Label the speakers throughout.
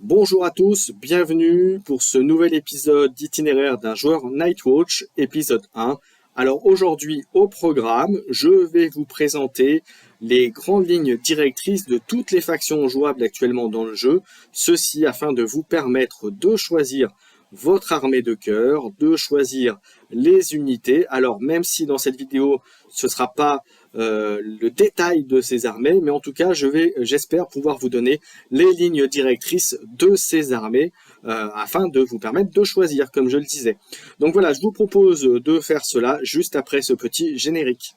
Speaker 1: Bonjour à tous, bienvenue pour ce nouvel épisode d'itinéraire d'un joueur Nightwatch, épisode 1. Alors aujourd'hui au programme, je vais vous présenter les grandes lignes directrices de toutes les factions jouables actuellement dans le jeu, ceci afin de vous permettre de choisir votre armée de cœur, de choisir les unités. Alors même si dans cette vidéo ce ne sera pas le détail de ces armées, mais en tout cas j'espère pouvoir vous donner les lignes directrices de ces armées afin de vous permettre de choisir, comme je le disais. Donc voilà, je vous propose de faire cela juste après ce petit générique.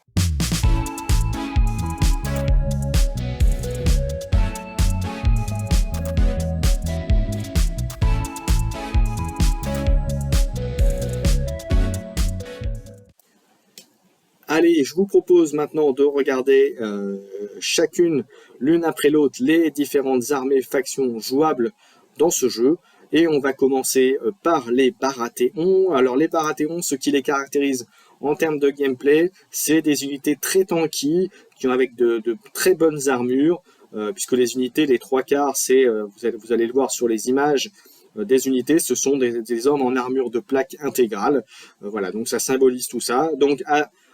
Speaker 1: Allez, je vous propose maintenant de regarder chacune, l'une après l'autre, les différentes armées factions jouables dans ce jeu. Et on va commencer par les Barathéons. Alors les Barathéons, ce qui les caractérise en termes de gameplay, c'est des unités très tanky, qui ont avec de très bonnes armures, puisque les unités, les trois quarts, c'est, vous allez le voir sur les images, des unités, ce sont des hommes en armure de plaque intégrale. Voilà, donc ça symbolise tout ça. Donc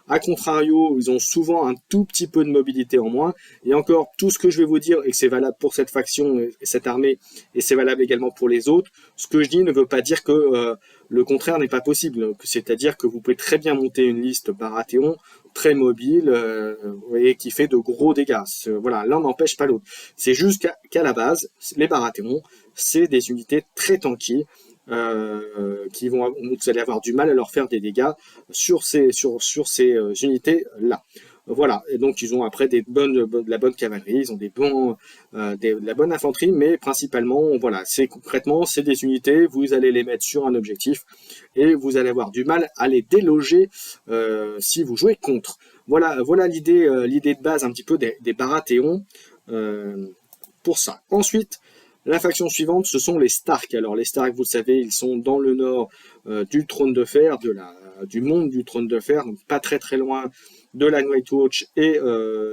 Speaker 1: à contrario, ils ont souvent un tout petit peu de mobilité en moins. Et encore, tout ce que je vais vous dire, et que c'est valable pour cette faction et cette armée, et c'est valable également pour les autres, ce que je dis ne veut pas dire que le contraire n'est pas possible. C'est-à-dire que vous pouvez très bien monter une liste Barathéon très mobile et qui fait de gros dégâts. Voilà, l'un n'empêche pas l'autre. C'est juste qu'à la base, les Barathéons, c'est des unités très tanky. Vous allez avoir du mal à leur faire des dégâts sur ces unités-là. Voilà, et donc ils ont après de la bonne cavalerie, ils ont de la bonne infanterie, mais principalement, voilà, concrètement, c'est des unités, vous allez les mettre sur un objectif, et vous allez avoir du mal à les déloger si vous jouez contre. Voilà l'idée de base un petit peu des Barathéons pour ça. Ensuite, la faction suivante, ce sont les Stark. Alors les Stark, vous le savez, ils sont dans le nord du trône de fer, du monde du trône de fer, donc pas très très loin de la Nightwatch et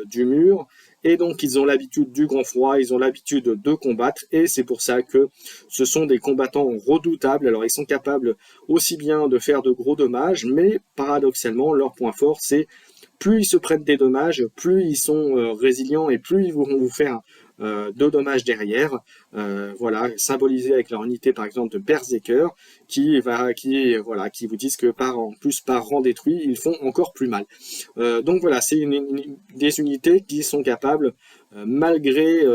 Speaker 1: du mur. Et donc ils ont l'habitude du grand froid, ils ont l'habitude de combattre, et c'est pour ça que ce sont des combattants redoutables. Alors ils sont capables aussi bien de faire de gros dommages, mais paradoxalement, leur point fort, c'est plus ils se prennent des dommages, plus ils sont résilients et plus ils vont vous faire de dommages derrière, voilà, symbolisé avec leur unité par exemple de Berserker, qui vous disent que par rang détruit, ils font encore plus mal. Donc voilà, c'est des unités qui sont capables, malgré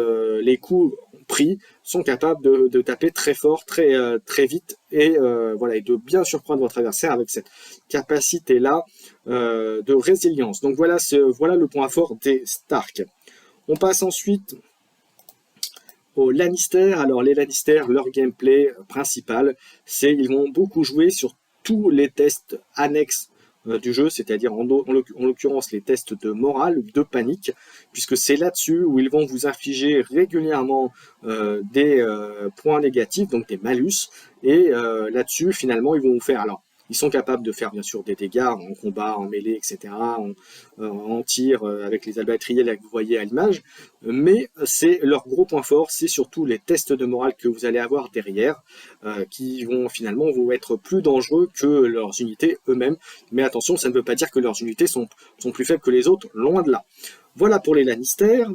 Speaker 1: les coups pris, sont capables de taper très fort, très vite, et voilà, et de bien surprendre votre adversaire avec cette capacité-là de résilience. Donc voilà le point fort des Stark. On passe ensuite aux Lannister. Alors les Lannister, leur gameplay principal, c'est ils vont beaucoup jouer sur tous les tests annexes du jeu, c'est-à-dire en l'occurrence les tests de morale, de panique, puisque c'est là-dessus où ils vont vous infliger régulièrement des points négatifs, donc des malus, et là-dessus finalement ils vont vous faire, alors ils sont capables de faire bien sûr des dégâts en combat, en mêlée, etc., en tir avec les albatriels que vous voyez à l'image, mais c'est leur gros point fort, c'est surtout les tests de morale que vous allez avoir derrière, qui vont finalement vous être plus dangereux que leurs unités eux-mêmes. Mais attention, ça ne veut pas dire que leurs unités sont plus faibles que les autres, loin de là. Voilà pour les Lannister.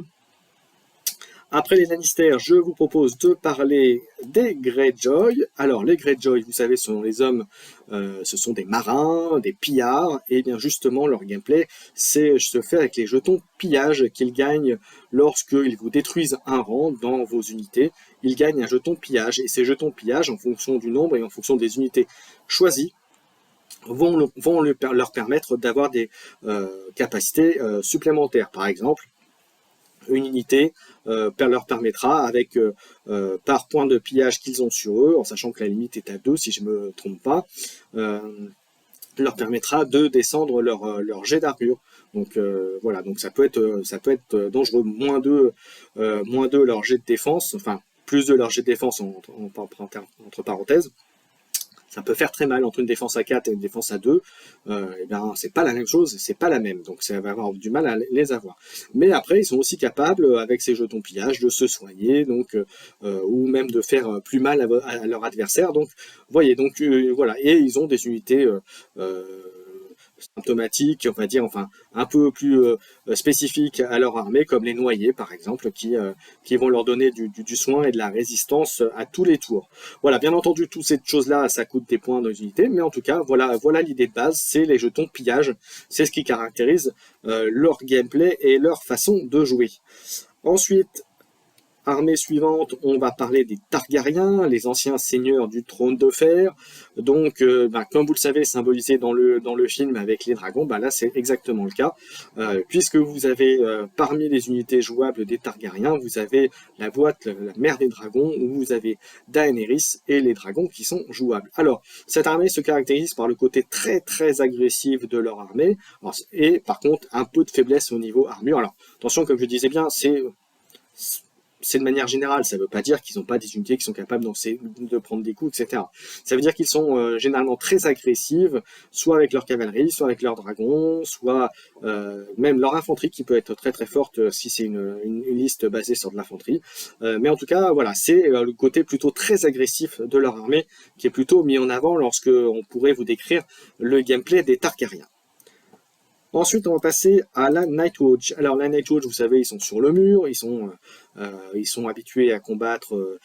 Speaker 1: Après les Lannister, je vous propose de parler des Greyjoy. Alors les Greyjoy, vous savez, ce sont les hommes, ce sont des marins, des pillards, et bien justement leur gameplay, c'est se faire avec les jetons pillage qu'ils gagnent lorsqu'ils vous détruisent un rang dans vos unités. Ils gagnent un jeton pillage, et ces jetons pillage, en fonction du nombre et en fonction des unités choisies, vont leur permettre d'avoir des capacités supplémentaires. Par exemple, une unité leur permettra, avec par point de pillage qu'ils ont sur eux, en sachant que la limite est à 2 si je ne me trompe pas, leur permettra de descendre leur jet d'armure. Donc voilà, donc ça peut être dangereux. Moins 2 leur jet de défense, enfin plus de leur jet de défense entre parenthèses. ça peut faire très mal entre une défense à 4 et une défense à 2. Et bien, c'est pas la même chose, c'est pas la même. Donc, ça va avoir du mal à les avoir. Mais après, ils sont aussi capables, avec ces jetons pillage, de se soigner, donc, ou même de faire plus mal à leur adversaire. Donc, vous voyez, donc voilà. Et ils ont des unités euh, symptomatiques, on va dire, enfin, un peu plus spécifiques à leur armée, comme les noyés, par exemple, qui vont leur donner du soin et de la résistance à tous les tours. Voilà, bien entendu, toutes ces choses-là, ça coûte des points d'unité, mais en tout cas, voilà l'idée de base, c'est les jetons pillage, c'est ce qui caractérise leur gameplay et leur façon de jouer. Ensuite, armée suivante, on va parler des Targaryens, les anciens seigneurs du trône de fer. Donc, comme vous le savez, symbolisé dans le film avec les dragons, là c'est exactement le cas. Puisque vous avez, parmi les unités jouables des Targaryens, vous avez la boîte, la mer des dragons, où vous avez Daenerys et les dragons qui sont jouables. Alors, cette armée se caractérise par le côté très très agressif de leur armée, et par contre un peu de faiblesse au niveau armure. Alors, attention, comme je disais bien, c'est de manière générale, ça ne veut pas dire qu'ils n'ont pas des unités qui sont capables de prendre des coups, etc. Ça veut dire qu'ils sont généralement très agressifs, soit avec leur cavalerie, soit avec leurs dragons, soit même leur infanterie qui peut être très très forte si c'est une liste basée sur de l'infanterie. Mais en tout cas, voilà, c'est le côté plutôt très agressif de leur armée qui est plutôt mis en avant lorsque on pourrait vous décrire le gameplay des Targaryens. Ensuite, on va passer à la Nightwatch. Alors, la Nightwatch, vous savez, ils sont sur le mur, ils sont habitués à combattre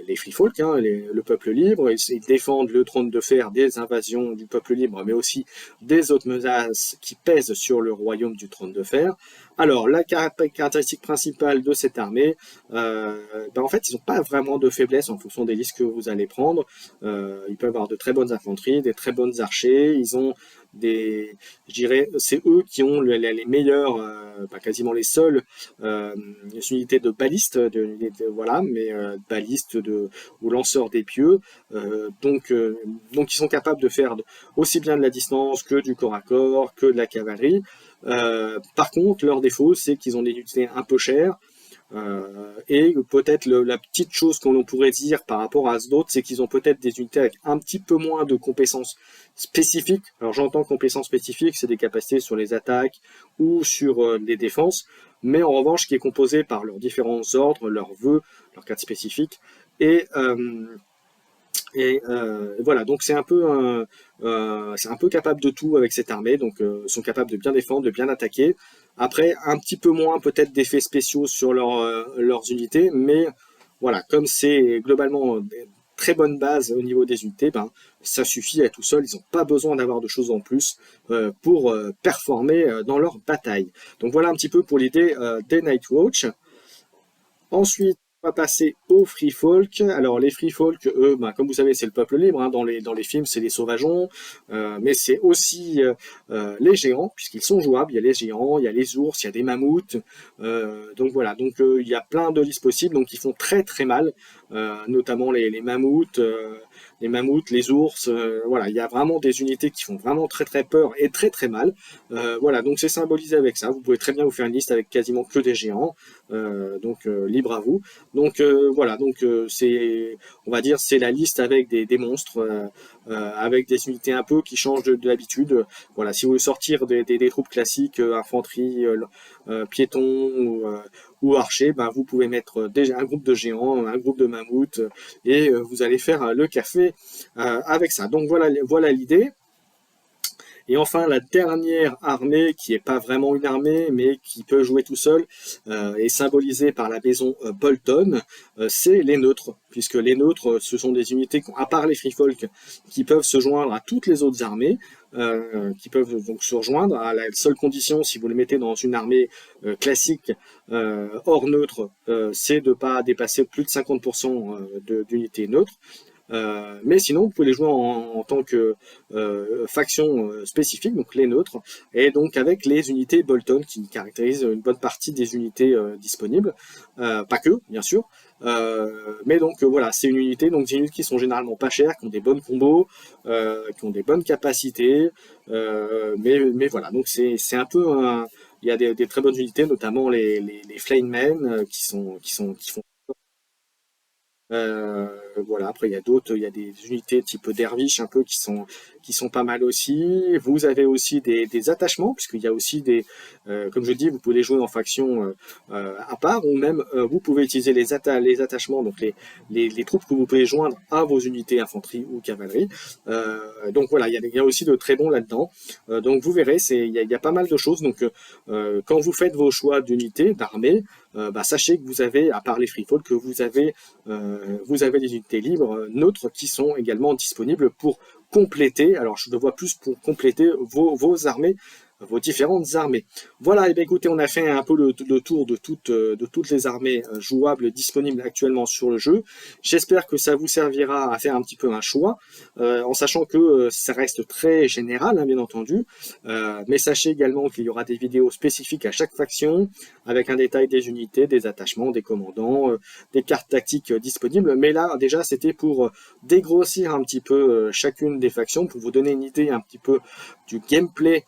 Speaker 1: les Free Folk, hein, le peuple libre. Ils défendent le trône de fer des invasions du peuple libre, mais aussi des autres menaces qui pèsent sur le royaume du trône de fer. Alors, la caractéristique principale de cette armée, en fait, ils n'ont pas vraiment de faiblesse en fonction des listes que vous allez prendre. Ils peuvent avoir de très bonnes infanteries, des très bonnes archers. Ils ont je dirais, c'est eux qui ont les meilleurs, quasiment les seuls unités de balistes, voilà, mais balistes ou lanceurs d'épieux. Donc ils sont capables de faire aussi bien de la distance que du corps à corps, que de la cavalerie. Par contre, leur défaut, c'est qu'ils ont des unités un peu chères. Et peut-être la petite chose qu'on pourrait dire par rapport à d'autres, c'est qu'ils ont peut-être des unités avec un petit peu moins de compétences spécifiques. Alors j'entends compétences spécifiques, c'est des capacités sur les attaques ou sur les défenses, mais en revanche qui est composé par leurs différents ordres, leurs vœux, leurs cartes spécifiques, et voilà, donc c'est un peu capable de tout avec cette armée, donc ils sont capables de bien défendre, de bien attaquer. Après, un petit peu moins peut-être d'effets spéciaux sur leurs unités, mais voilà, comme c'est globalement des très bonnes bases au niveau des unités, ça suffit à tout seul, ils n'ont pas besoin d'avoir de choses en plus pour performer dans leur bataille. Donc voilà un petit peu pour l'idée des Nightwatch. Ensuite, on va passer aux Free Folk. Alors, les Free Folk, eux, comme vous savez, c'est le peuple libre. Hein. Dans les films, c'est les sauvageons. Mais c'est aussi les géants, puisqu'ils sont jouables. Il y a les géants, il y a les ours, il y a des mammouths. Donc voilà, donc il y a plein de listes possibles. Donc, ils font très très mal, notamment les mammouths. Les ours, voilà, il y a vraiment des unités qui font vraiment très très peur et très très mal. Voilà, donc c'est symbolisé avec ça. Vous pouvez très bien vous faire une liste avec quasiment que des géants, donc libre à vous. Donc voilà, donc on va dire, c'est la liste avec des monstres, avec des unités un peu qui changent de l'habitude. Voilà, si vous voulez sortir des troupes classiques, infanterie, piétons ou archers, vous pouvez mettre déjà un groupe de géants, un groupe de mammouths, et vous allez faire le café avec ça. Donc voilà l'idée. Et enfin, la dernière armée, qui n'est pas vraiment une armée, mais qui peut jouer tout seul, est symbolisée par la maison Bolton, c'est les neutres, puisque les neutres, ce sont des unités, à part les Free Folk, qui peuvent se joindre à toutes les autres armées, qui peuvent donc se rejoindre, à la seule condition, si vous les mettez dans une armée classique, hors neutre, c'est de ne pas dépasser plus de 50% d'unités neutres. Mais sinon, vous pouvez les jouer en tant que faction spécifique, donc les neutres, et donc avec les unités Bolton qui caractérisent une bonne partie des unités disponibles, pas que, bien sûr. Mais donc voilà, c'est une unité, donc des unités qui sont généralement pas chères, qui ont des bonnes combos, qui ont des bonnes capacités, mais voilà, donc c'est un peu il y a des très bonnes unités, notamment les Flamemen qui font Voilà, après il y a d'autres, il y a des unités type derviche un peu qui sont pas mal aussi. Vous avez aussi des attachements, puisqu'il y a aussi comme je dis, vous pouvez les jouer en faction à part, ou même vous pouvez utiliser les attachements, donc les troupes que vous pouvez joindre à vos unités infanterie ou cavalerie. Donc voilà, il y a aussi de très bons là-dedans. Donc vous verrez, il y a pas mal de choses. Donc quand vous faites vos choix d'unités, d'armées, sachez que vous avez, à part les freefall, que vous avez des unités libres neutres qui sont également disponibles pour compléter, alors je le vois plus pour compléter vos armées, vos différentes armées. Voilà, et bien écoutez, on a fait un peu le tour de toutes les armées jouables disponibles actuellement sur le jeu. J'espère que ça vous servira à faire un petit peu un choix, en sachant que ça reste très général, hein, bien entendu, mais sachez également qu'il y aura des vidéos spécifiques à chaque faction, avec un détail des unités, des attachements, des commandants, des cartes tactiques disponibles, mais là, déjà, c'était pour dégrossir un petit peu chacune des factions, pour vous donner une idée un petit peu du gameplay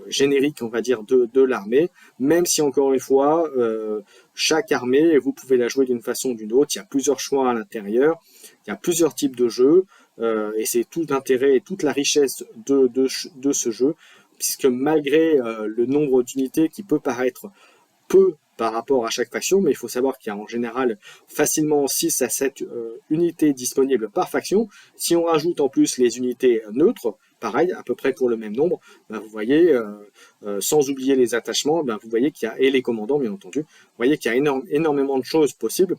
Speaker 1: générique, on va dire, de l'armée, même si encore une fois, chaque armée, vous pouvez la jouer d'une façon ou d'une autre, il y a plusieurs choix à l'intérieur, il y a plusieurs types de jeux, et c'est tout l'intérêt et toute la richesse de ce jeu, puisque malgré le nombre d'unités qui peut paraître peu par rapport à chaque faction, mais il faut savoir qu'il y a en général facilement 6 à 7 unités disponibles par faction. Si on rajoute en plus les unités neutres, pareil, à peu près pour le même nombre, vous voyez, sans oublier les attachements, vous voyez qu'il y a, et les commandants bien entendu, vous voyez qu'il y a énormément de choses possibles,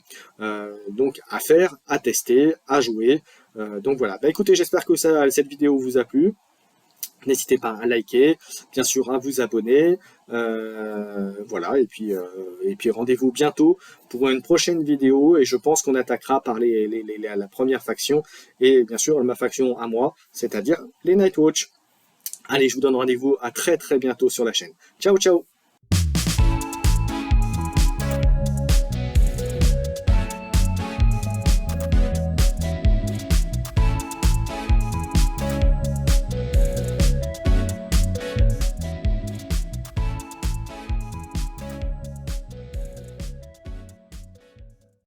Speaker 1: donc à faire, à tester, à jouer. Donc voilà, écoutez, j'espère que cette vidéo vous a plu. N'hésitez pas à liker, bien sûr à vous abonner, voilà, et puis rendez-vous bientôt pour une prochaine vidéo, et je pense qu'on attaquera par la première faction, et bien sûr ma faction à moi, c'est-à-dire les Nightwatch. Allez, je vous donne rendez-vous à très très bientôt sur la chaîne. Ciao ciao.